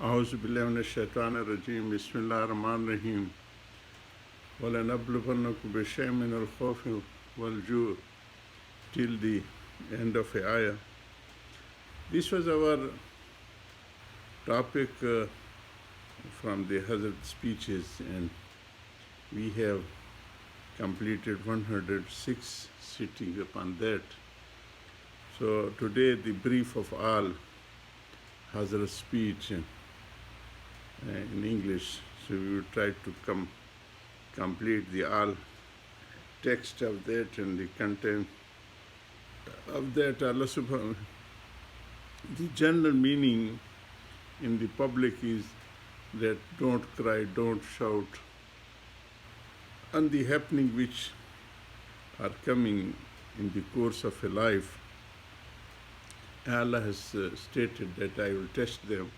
أعوذ بالله من الشيطان الرجيم بسم الله الرحمن الرحيم وَلَنَبْلُوَنَّكُمْ بِشَيْءٍ مِنَ الْخَوْفِ وَالْجُوعِ till the end of the ayah. This was our topic from the Hazrat speeches, and we have completed 106 sittings upon that. So today the brief of all Hazrat speech in English. So we will try to complete the all text of that and the content of that. Allah subhanahu. The general meaning in the public is that don't cry, don't shout, and the happening which are coming in the course of a life. Allah has stated that I will test them.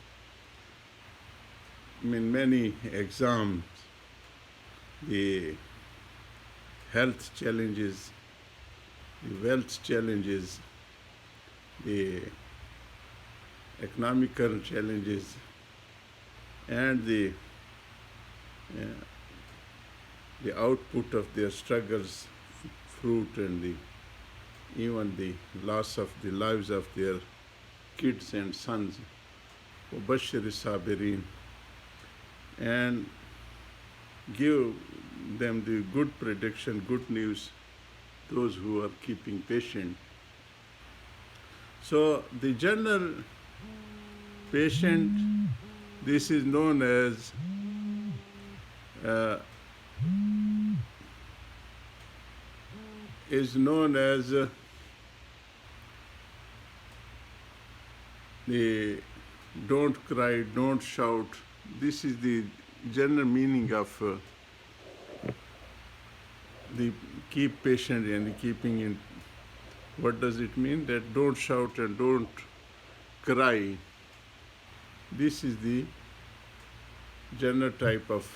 In many exams, the health challenges, the wealth challenges, the economical challenges, and the output of their struggles, fruit, and even the loss of the lives of their kids and sons. وَبَشِّرِ الصَّابِرِينَ, and give them the good prediction, good news, those who are keeping patient. So the general patient, this is known as the don't cry, don't shout. This is the general meaning of the keep patient and keeping in. What does it mean? That don't shout and don't cry. This is the general type of,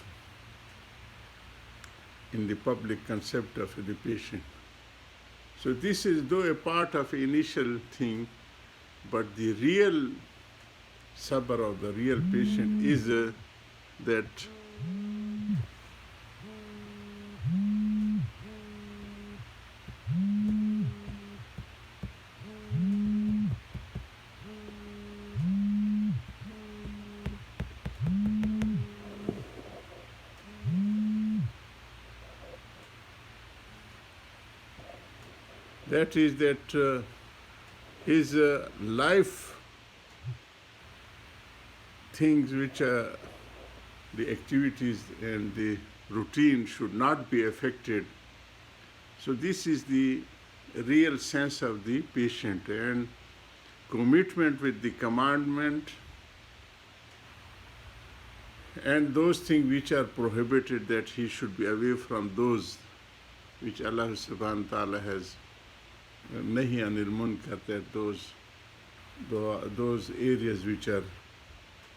in the public concept of the patient. So this is though a part of initial thing, but the real sabr or the real patient is that his life things which are the activities and the routine should not be affected. So this is the real sense of the patient, and commitment with the commandment and those things which are prohibited, that he should be away from those which Allah subhanahu wa ta'ala has nahi anil munkar, that those areas which are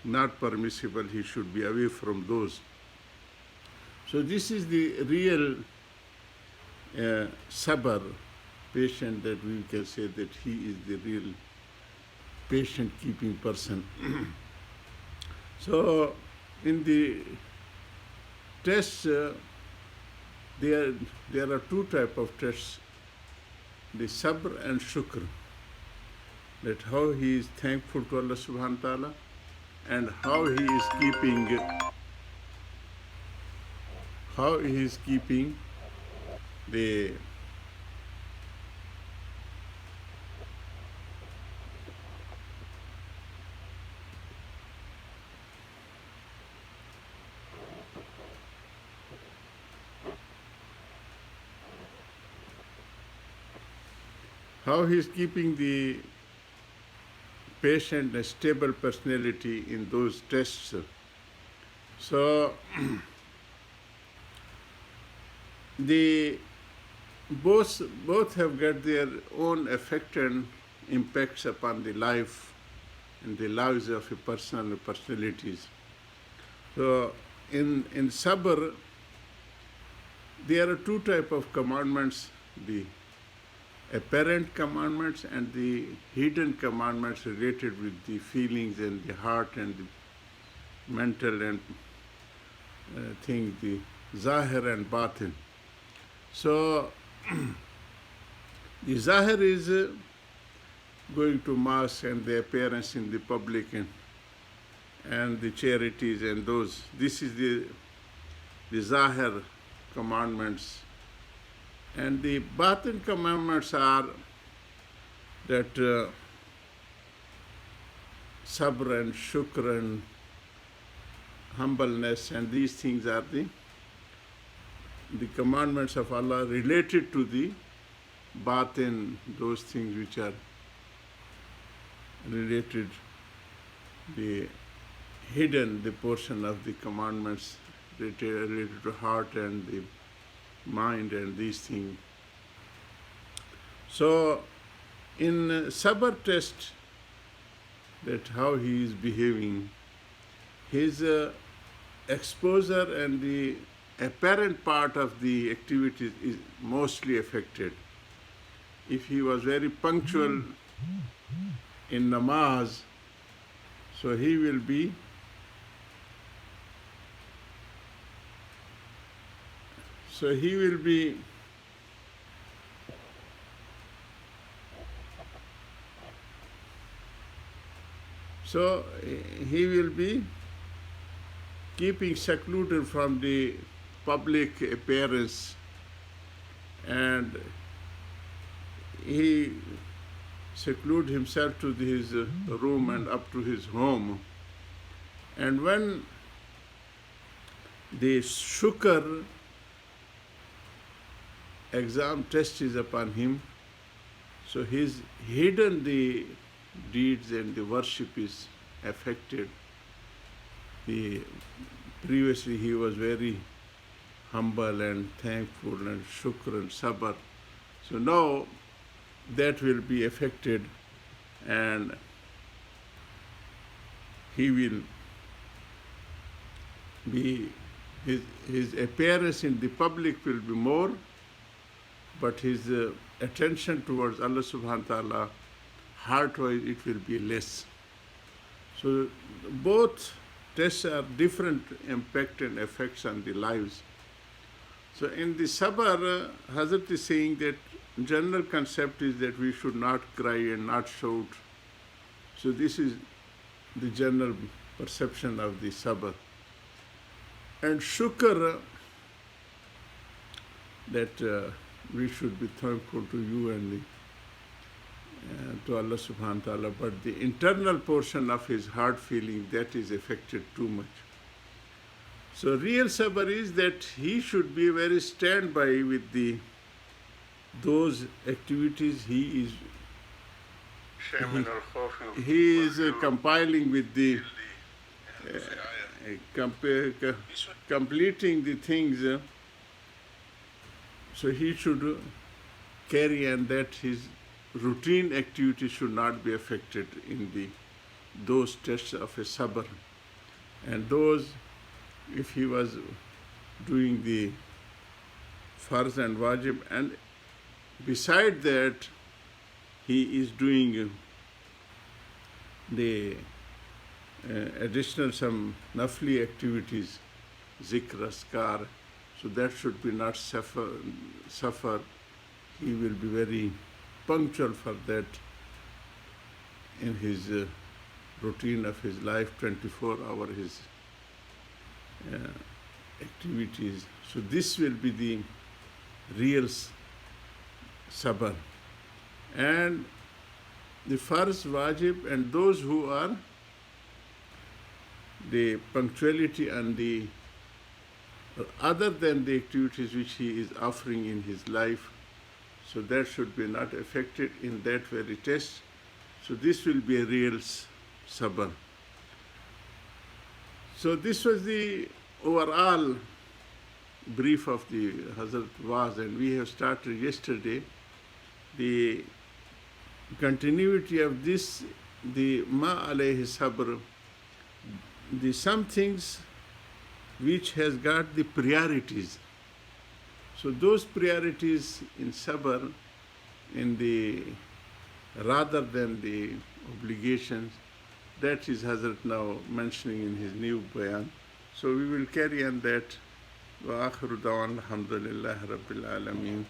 not permissible, he should be away from those. So this is the real sabr, patient, that we can say that he is the real patient keeping person. So in the tests, there are two types of tests, the sabr and shukr, that how he is thankful to Allah subhanahu wa ta'ala and how he is keeping the patient and stable personality in those tests. So both have got their own effect and impacts upon the life and the lives of a person and personalities. So in sabr, there are two types of commandments, the apparent commandments and the hidden commandments related with the feelings and the heart and mental and thing, the zahir and batin. So the zahir is going to mosque and the appearance in the public and the charities and those. This is the zahir commandments. And the batin commandments are that sabr and shukr and humbleness, and these things are the commandments of Allah related to the batin, those things which are related, the hidden, the portion of the commandments related to heart and the mind and these things. So in Sabr test, that how he is behaving, his exposure and the apparent part of the activities is mostly affected. If he was very punctual in namaz, so he will be So he will be keeping secluded from the public appearance, and he seclude himself to his room and up to his home. And when the Shukr exam test is upon him, so his hidden the deeds and the worship is affected. Previously he was very humble and thankful and shukr and sabr. So now that will be affected, and he will be, his appearance in the public will be more, but his attention towards Allah subhanahu wa ta'ala, heart-wise, it will be less. So both tests are different impact and effects on the lives. So in the Sabr, Hazrat is saying that general concept is that we should not cry and not shout. So this is the general perception of the Sabr. And Shukr, that we should be thankful to you and to Allah subhanahu wa ta'ala, but the internal portion of his heart feeling, that is affected too much. So real sabr is that he should be very standby with those activities he is compiling with the completing the things. So he should carry, and that his routine activity should not be affected in those tests of a sabr. And those, if he was doing the farz and wajib, and beside that he is doing the additional some nafli activities, zikr, askar, so that should be not suffer. He will be very punctual for that in his routine of his life, 24-hour his activities. So this will be the real sabr. And the farz, wajib, and those who are the punctuality and the other than the activities which he is offering in his life, so that should be not affected in that very test. So this will be a real sabr. So this was the overall brief of the Hazrat was, and we have started yesterday the continuity of this, the ma alayhi sabr, the some things which has got the priorities. So those priorities in sabr, in the rather than the obligations, That is Hazrat now mentioning in his new bayan. So we will carry on that. وآخر دعوانا الحمد لله رب العالمين.